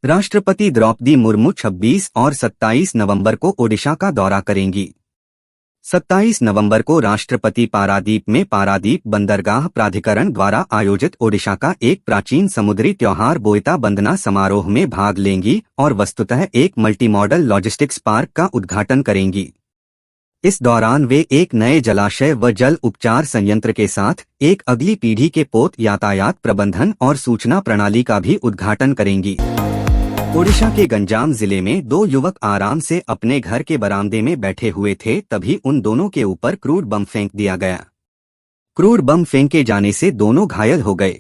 राष्ट्रपति द्रौपदी मुर्मू 26 और 27 नवंबर को ओडिशा का दौरा करेंगी। 27 नवंबर को राष्ट्रपति पारादीप में पारादीप बंदरगाह प्राधिकरण द्वारा आयोजित ओडिशा का एक प्राचीन समुद्री त्योहार बोईता बंदना समारोह में भाग लेंगी और वस्तुतः एक मल्टी मॉडल लॉजिस्टिक्स पार्क का उद्घाटन करेंगी। इस दौरान वे एक नए जलाशय व जल उपचार संयंत्र के साथ एक अगली पीढ़ी के पोत यातायात प्रबंधन और सूचना प्रणाली का भी उद्घाटन करेंगी। ओडिशा के गंजाम जिले में दो युवक आराम से अपने घर के बरामदे में बैठे हुए थे, तभी उन दोनों के ऊपर क्रूड बम फेंक दिया गया। क्रूड बम फेंके जाने से दोनों घायल हो गए।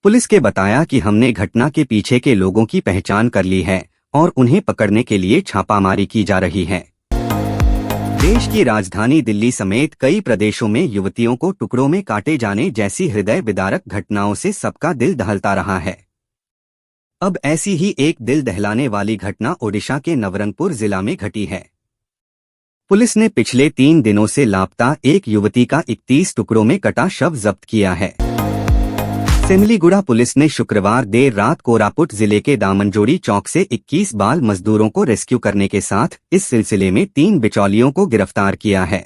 पुलिस के बताया कि हमने घटना के पीछे के लोगों की पहचान कर ली है और उन्हें पकड़ने के लिए छापामारी की जा रही है। देश की राजधानी दिल्ली समेत कई प्रदेशों में युवतियों को टुकड़ों में काटे जाने जैसी हृदय विदारक घटनाओं से सबका दिल दहलता रहा है। अब ऐसी ही एक दिल दहलाने वाली घटना ओडिशा के नवरंगपुर जिला में घटी है। पुलिस ने पिछले 3 दिनों से लापता एक युवती का 31 टुकड़ों में कटा शव जब्त किया है। सेमलीगुड़ा पुलिस ने शुक्रवार देर रात कोरापुट जिले के दामनजोड़ी चौक से 21 बाल मजदूरों को रेस्क्यू करने के साथ इस सिलसिले में 3 बिचौलियों को गिरफ्तार किया है।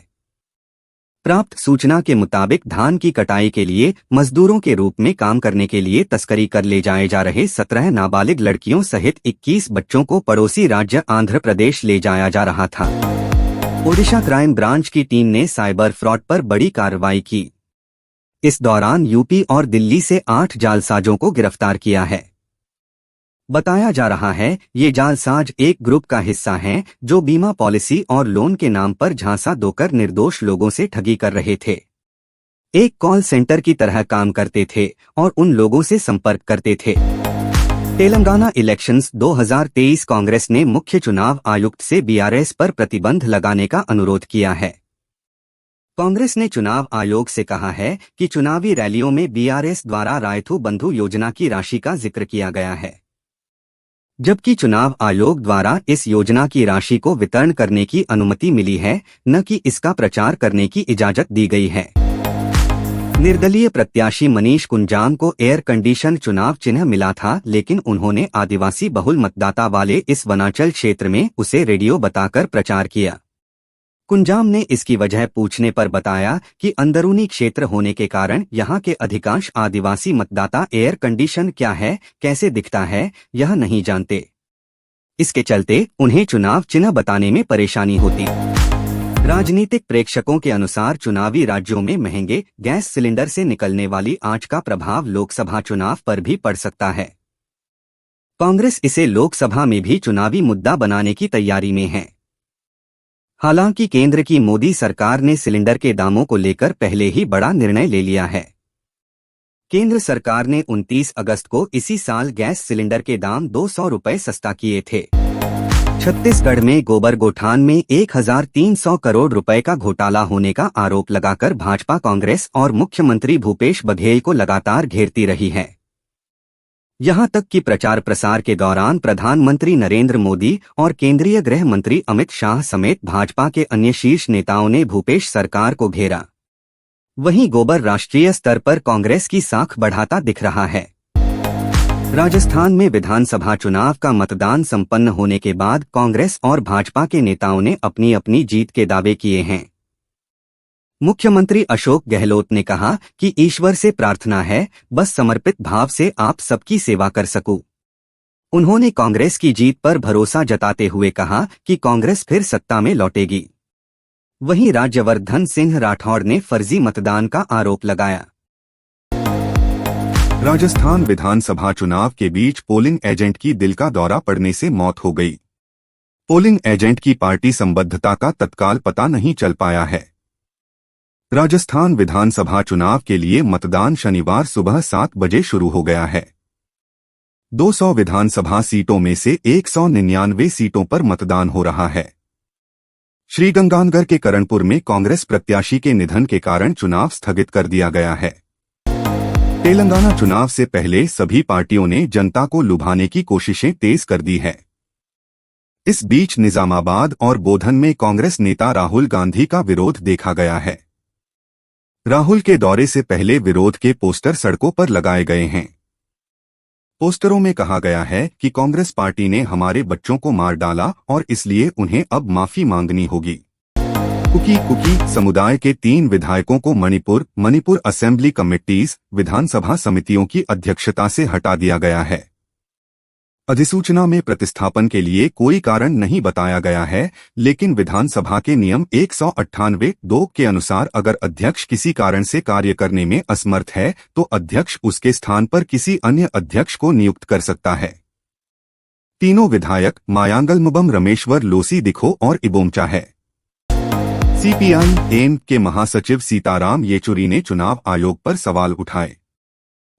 प्राप्त सूचना के मुताबिक धान की कटाई के लिए मजदूरों के रूप में काम करने के लिए तस्करी कर ले जाए जा रहे 17 नाबालिग लड़कियों सहित 21 बच्चों को पड़ोसी राज्य आंध्र प्रदेश ले जाया जा रहा था। ओडिशा क्राइम ब्रांच की टीम ने साइबर फ्रॉड पर बड़ी कार्रवाई की। इस दौरान यूपी और दिल्ली से 8 जालसाजों को गिरफ्तार किया है। बताया जा रहा है ये जालसाज एक ग्रुप का हिस्सा हैं जो बीमा पॉलिसी और लोन के नाम पर झांसा देकर निर्दोष लोगों से ठगी कर रहे थे। एक कॉल सेंटर की तरह काम करते थे और उन लोगों से संपर्क करते थे। तेलंगाना इलेक्शंस 2023 कांग्रेस ने मुख्य चुनाव आयुक्त से बीआरएस पर प्रतिबंध लगाने का अनुरोध किया है। कांग्रेस ने चुनाव आयोग से कहा है कि चुनावी रैलियों में बीआरएस द्वारा रायथू बंधु योजना की राशि का जिक्र किया गया है, जबकि चुनाव आयोग द्वारा इस योजना की राशि को वितरण करने की अनुमति मिली है, न कि इसका प्रचार करने की इजाजत दी गई है। निर्दलीय प्रत्याशी मनीष कुंजाम को एयर कंडीशन चुनाव चिन्ह मिला था, लेकिन उन्होंने आदिवासी बहुल मतदाता वाले इस वनांचल क्षेत्र में उसे रेडियो बताकर प्रचार किया। कुंजाम ने इसकी वजह पूछने पर बताया कि अंदरूनी क्षेत्र होने के कारण यहाँ के अधिकांश आदिवासी मतदाता एयर कंडीशन क्या है, कैसे दिखता है, यह नहीं जानते। इसके चलते उन्हें चुनाव चिन्ह बताने में परेशानी होती। राजनीतिक प्रेक्षकों के अनुसार चुनावी राज्यों में महंगे गैस सिलेंडर से निकलने वाली आंच का प्रभाव लोकसभा चुनाव पर भी पड़ सकता है। कांग्रेस इसे लोकसभा में भी चुनावी मुद्दा बनाने की तैयारी में है। हालांकि केंद्र की मोदी सरकार ने सिलेंडर के दामों को लेकर पहले ही बड़ा निर्णय ले लिया है। केंद्र सरकार ने 29 अगस्त को इसी साल गैस सिलेंडर के दाम 200 रुपए सस्ता किए थे। छत्तीसगढ़ में गोबर गोठान में 1300 करोड़ रुपए का घोटाला होने का आरोप लगाकर भाजपा कांग्रेस और मुख्यमंत्री भूपेश बघेल को लगातार घेरती रही है। यहां तक कि प्रचार प्रसार के दौरान प्रधानमंत्री नरेंद्र मोदी और केंद्रीय गृह मंत्री अमित शाह समेत भाजपा के अन्य शीर्ष नेताओं ने भूपेश सरकार को घेरा। वहीं गोबर राष्ट्रीय स्तर पर कांग्रेस की साख बढ़ाता दिख रहा है। राजस्थान में विधानसभा चुनाव का मतदान संपन्न होने के बाद कांग्रेस और भाजपा के नेताओं ने अपनी अपनी जीत के दावे किए हैं। मुख्यमंत्री अशोक गहलोत ने कहा कि ईश्वर से प्रार्थना है, बस समर्पित भाव से आप सबकी सेवा कर सकूं। उन्होंने कांग्रेस की जीत पर भरोसा जताते हुए कहा कि कांग्रेस फिर सत्ता में लौटेगी। वहीं राज्यवर्धन सिंह राठौड़ ने फर्जी मतदान का आरोप लगाया। राजस्थान विधानसभा चुनाव के बीच पोलिंग एजेंट की दिल का दौरा पड़ने से मौत हो गई। पोलिंग एजेंट की पार्टी संबद्धता का तत्काल पता नहीं चल पाया है। राजस्थान विधानसभा चुनाव के लिए मतदान शनिवार सुबह 7 बजे शुरू हो गया है। 200 विधानसभा सीटों में से 199 सीटों पर मतदान हो रहा है। श्रीगंगानगर के करणपुर में कांग्रेस प्रत्याशी के निधन के कारण चुनाव स्थगित कर दिया गया है। तेलंगाना चुनाव से पहले सभी पार्टियों ने जनता को लुभाने की कोशिशें तेज कर दी है। इस बीच निजामाबाद और बोधन में कांग्रेस नेता राहुल गांधी का विरोध देखा गया है। राहुल के दौरे से पहले विरोध के पोस्टर सड़कों पर लगाए गए हैं। पोस्टरों में कहा गया है कि कांग्रेस पार्टी ने हमारे बच्चों को मार डाला और इसलिए उन्हें अब माफी मांगनी होगी। कुकी समुदाय के 3 विधायकों को मणिपुर असेंबली कमिटीज विधानसभा समितियों की अध्यक्षता से हटा दिया गया है। अधिसूचना में प्रतिस्थापन के लिए कोई कारण नहीं बताया गया है, लेकिन विधानसभा के नियम 198(2) के अनुसार अगर अध्यक्ष किसी कारण से कार्य करने में असमर्थ है तो अध्यक्ष उसके स्थान पर किसी अन्य अध्यक्ष को नियुक्त कर सकता है। तीनों विधायक मायांगलमुबम रमेश्वर लोसी दिखो और इबोमचा है। सीपीआई-एम के महासचिव सीताराम येचुरी ने चुनाव आयोग पर सवाल उठाए।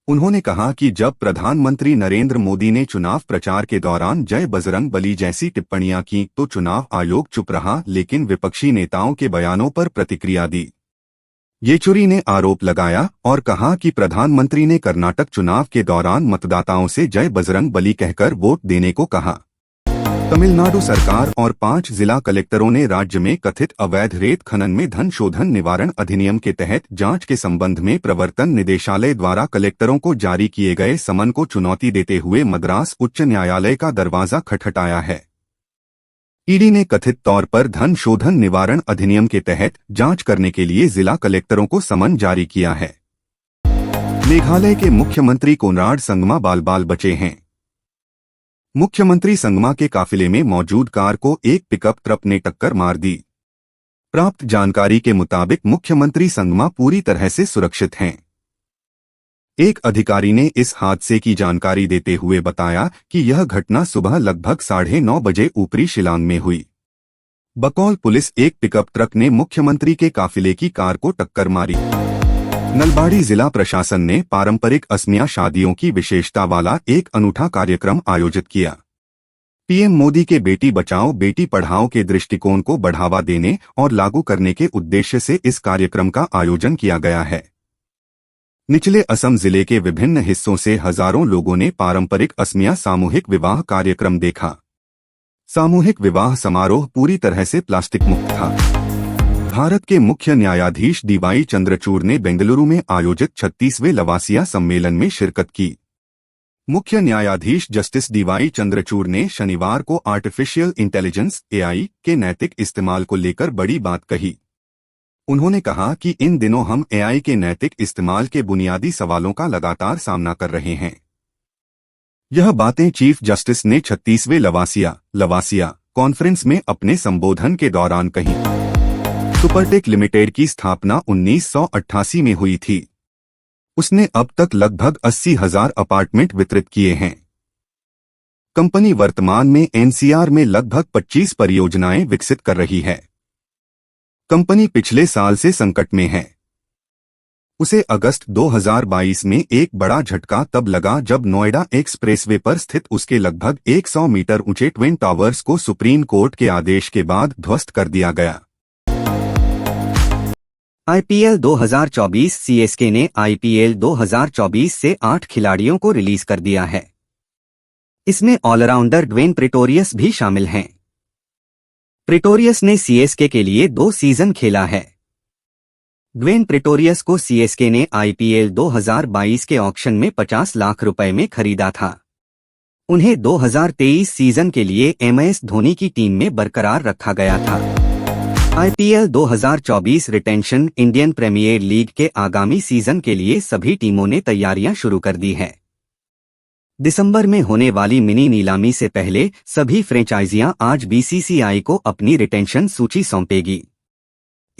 उन्होंने कहा कि जब प्रधानमंत्री नरेंद्र मोदी ने चुनाव प्रचार के दौरान जय बजरंग बली जैसी टिप्पणियां की तो चुनाव आयोग चुप रहा, लेकिन विपक्षी नेताओं के बयानों पर प्रतिक्रिया दी। येचुरी ने आरोप लगाया और कहा कि प्रधानमंत्री ने कर्नाटक चुनाव के दौरान मतदाताओं से जय बजरंग बली कहकर वोट देने को कहा। तमिलनाडु सरकार और 5 जिला कलेक्टरों ने राज्य में कथित अवैध रेत खनन में धन शोधन निवारण अधिनियम के तहत जांच के संबंध में प्रवर्तन निदेशालय द्वारा कलेक्टरों को जारी किए गए समन को चुनौती देते हुए मद्रास उच्च न्यायालय का दरवाजा खटखटाया है। ईडी ने कथित तौर पर धन शोधन निवारण अधिनियम के तहत जांच करने के लिए जिला कलेक्टरों को समन जारी किया है। मेघालय के मुख्यमंत्री कोनराड संगमा बाल बचे हैं। मुख्यमंत्री संगमा के काफिले में मौजूद कार को एक पिकअप ट्रक ने टक्कर मार दी। प्राप्त जानकारी के मुताबिक मुख्यमंत्री संगमा पूरी तरह से सुरक्षित हैं। एक अधिकारी ने इस हादसे की जानकारी देते हुए बताया कि यह घटना सुबह लगभग 9:30 बजे ऊपरी शिलांग में हुई। बकौल पुलिस एक पिकअप ट्रक ने मुख्यमंत्री के काफिले की कार को टक्कर मारी। नलबाड़ी जिला प्रशासन ने पारंपरिक असमिया शादियों की विशेषता वाला एक अनूठा कार्यक्रम आयोजित किया। पीएम मोदी के बेटी बचाओ बेटी पढ़ाओ के दृष्टिकोण को बढ़ावा देने और लागू करने के उद्देश्य से इस कार्यक्रम का आयोजन किया गया है। निचले असम जिले के विभिन्न हिस्सों से हजारों लोगों ने पारंपरिक असमिया सामूहिक विवाह कार्यक्रम देखा। सामूहिक विवाह समारोह पूरी तरह से प्लास्टिक मुक्त था। भारत के मुख्य न्यायाधीश डीवाई चंद्रचूड़ ने बेंगलुरु में आयोजित 36वें लवासिया सम्मेलन में शिरकत की। मुख्य न्यायाधीश जस्टिस डीवाई चंद्रचूड़ ने शनिवार को आर्टिफिशियल इंटेलिजेंस (एआई) के नैतिक इस्तेमाल को लेकर बड़ी बात कही। उन्होंने कहा कि इन दिनों हम एआई के नैतिक इस्तेमाल के बुनियादी सवालों का लगातार सामना कर रहे हैं। यह बातें चीफ जस्टिस ने 36वें लवासिया कॉन्फ्रेंस में अपने संबोधन के दौरान कही। सुपरटेक लिमिटेड की स्थापना 1988 में हुई थी। उसने अब तक लगभग 80,000 अपार्टमेंट वितरित किए हैं। कंपनी वर्तमान में एनसीआर में लगभग 25 परियोजनाएं विकसित कर रही है। कंपनी पिछले साल से संकट में है। उसे अगस्त 2022 में एक बड़ा झटका तब लगा जब नोएडा एक्सप्रेसवे पर स्थित उसके लगभग 100 मीटर ऊंचे ट्विन टावर्स को सुप्रीम कोर्ट के आदेश के बाद ध्वस्त कर दिया गया। आईपीएल 2024 सीएसके ने आईपीएल 2024 से 8 खिलाड़ियों को रिलीज कर दिया है। इसमें ऑलराउंडर ड्वेन प्रेटोरियस भी शामिल हैं। प्रेटोरियस ने सीएसके के लिए 2 सीजन खेला है। ड्वेन प्रेटोरियस को सीएसके ने आईपीएल 2022 के ऑक्शन में 50 लाख रुपए में खरीदा था। उन्हें 2023 सीजन के लिए एमएस धोनी की टीम में बरकरार रखा गया था। IPL 2024 retention Indian Premier League के आगामी सीजन के लिए सभी टीमों ने तैयारियां शुरू कर दी है। दिसंबर में होने वाली मिनी नीलामी से पहले सभी फ्रेंचाइजियां आज बीसीसीआई को अपनी रिटेंशन सूची सौंपेगी।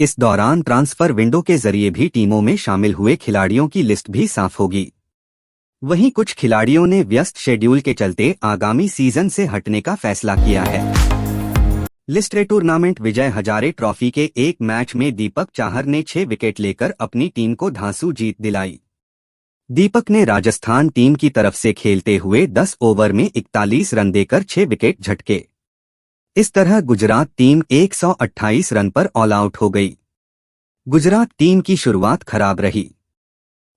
इस दौरान ट्रांसफर विंडो के जरिए भी टीमों में शामिल हुए खिलाड़ियों की लिस्ट भी साफ होगी। वहीं कुछ खिलाड़ियों ने व्यस्त शेड्यूल के चलते आगामी सीजन से हटने का फैसला किया है। List A tournament Vijay Hazare trophy के एक मैच में दीपक चाहर ने 6 विकेट लेकर अपनी टीम को धांसू जीत दिलाई। दीपक ने राजस्थान टीम की तरफ से खेलते हुए 10 ओवर में 41 रन देकर 6 विकेट झटके। इस तरह गुजरात टीम 128 रन पर ऑल आउट हो गई। गुजरात टीम की शुरुआत खराब रही।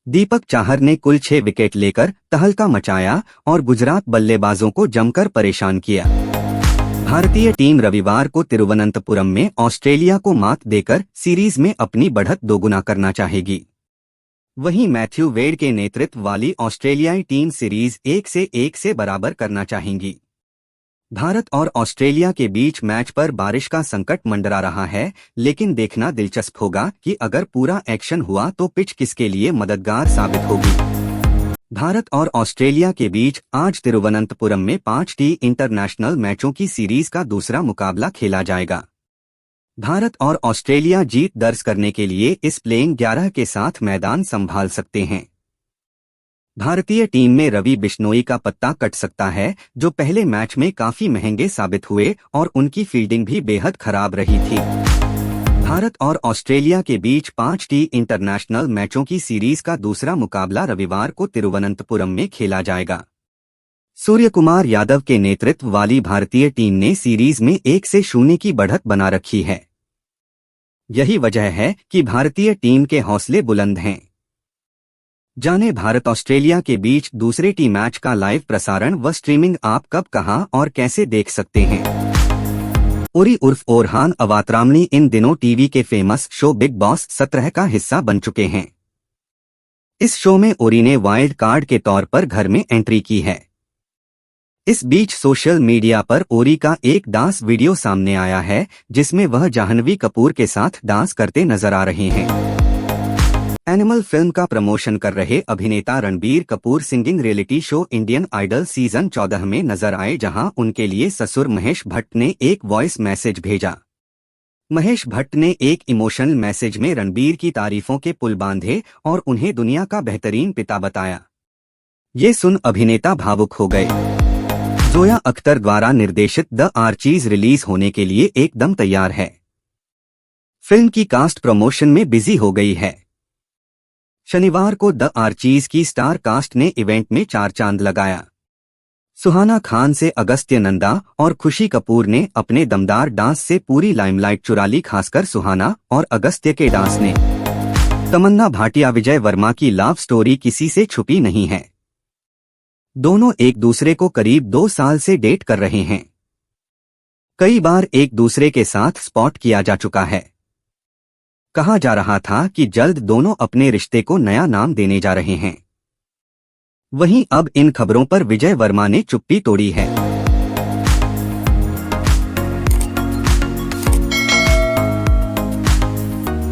दीपक चाहर ने कुल 6 विकेट लेकर तहलका मचाया और गुजरात बल्लेबाजों को जमकर परेशान किया। भारतीय टीम रविवार को तिरुवनंतपुरम में ऑस्ट्रेलिया को मात देकर सीरीज में अपनी बढ़त दोगुना करना चाहेगी। वहीं मैथ्यू वेड के नेतृत्व वाली ऑस्ट्रेलियाई टीम सीरीज 1 से बराबर करना चाहेंगी। भारत और ऑस्ट्रेलिया के बीच मैच पर बारिश का संकट मंडरा रहा है, लेकिन देखना दिलचस्प होगा कि अगर पूरा एक्शन हुआ तो पिच किसके लिए मददगार साबित होगी। भारत और ऑस्ट्रेलिया के बीच आज तिरुवनंतपुरम में 5 इंटरनेशनल मैचों की सीरीज का दूसरा मुकाबला खेला जाएगा। भारत और ऑस्ट्रेलिया जीत दर्ज करने के लिए इस प्लेइंग 11 के साथ मैदान संभाल सकते हैं। भारतीय टीम में रवि बिश्नोई का पत्ता कट सकता है, जो पहले मैच में काफी महंगे साबित हुए और उनकी फील्डिंग भी बेहद खराब रही थी। भारत और ऑस्ट्रेलिया के बीच 5 इंटरनेशनल मैचों की सीरीज का दूसरा मुकाबला रविवार को तिरुवनंतपुरम में खेला जाएगा। सूर्यकुमार यादव के नेतृत्व वाली भारतीय टीम ने सीरीज में 1-0 की बढ़त बना रखी है। यही वजह है कि भारतीय टीम के हौसले बुलंद हैं। जाने भारत ऑस्ट्रेलिया के बीच दूसरे टी मैच का लाइव प्रसारण व स्ट्रीमिंग आप कब, कहां और कैसे देख सकते हैं। ओरी उर्फ ओरहान अवातरामनी इन दिनों टीवी के फेमस शो बिग बॉस 17 का हिस्सा बन चुके हैं। इस शो में ओरी ने वाइल्ड कार्ड के तौर पर घर में एंट्री की है। इस बीच सोशल मीडिया पर ओरी का एक डांस वीडियो सामने आया है, जिसमें वह जाह्नवी कपूर के साथ डांस करते नजर आ रहे हैं। एनिमल फिल्म का प्रमोशन कर रहे अभिनेता Ranbir Kapoor singing reality show Indian Idol season 14 में नजर आए, जहां उनके लिए ससुर महेश भट्ट ने एक वॉइस मैसेज भेजा। महेश भट्ट ने एक इमोशनल मैसेज में रणबीर की तारीफों के पुल बांधे और उन्हें दुनिया का बेहतरीन पिता बताया। ये सुन अभिनेता भावुक हो गए। जोया अख्तर द्वारा निर्देशित द आर्चीज रिलीज होने के लिए एकदम तैयार है। फिल्म की कास्ट प्रमोशन में बिजी हो गई है। शनिवार को द आर्चीज की स्टार कास्ट ने इवेंट में 4 चांद लगाया। सुहाना खान से अगस्त्य नंदा और खुशी कपूर ने अपने दमदार डांस से पूरी लाइमलाइट चुरा ली। खासकर सुहाना और अगस्त्य के डांस ने। तमन्ना भाटिया विजय वर्मा की लव स्टोरी किसी से छुपी नहीं है। दोनों एक दूसरे को करीब 2 साल से डेट कर रहे हैं। कई बार एक दूसरे के साथ स्पॉट किया जा चुका है। कहा जा रहा था कि जल्द दोनों अपने रिश्ते को नया नाम देने जा रहे हैं। वहीं अब इन खबरों पर विजय वर्मा ने चुप्पी तोड़ी है।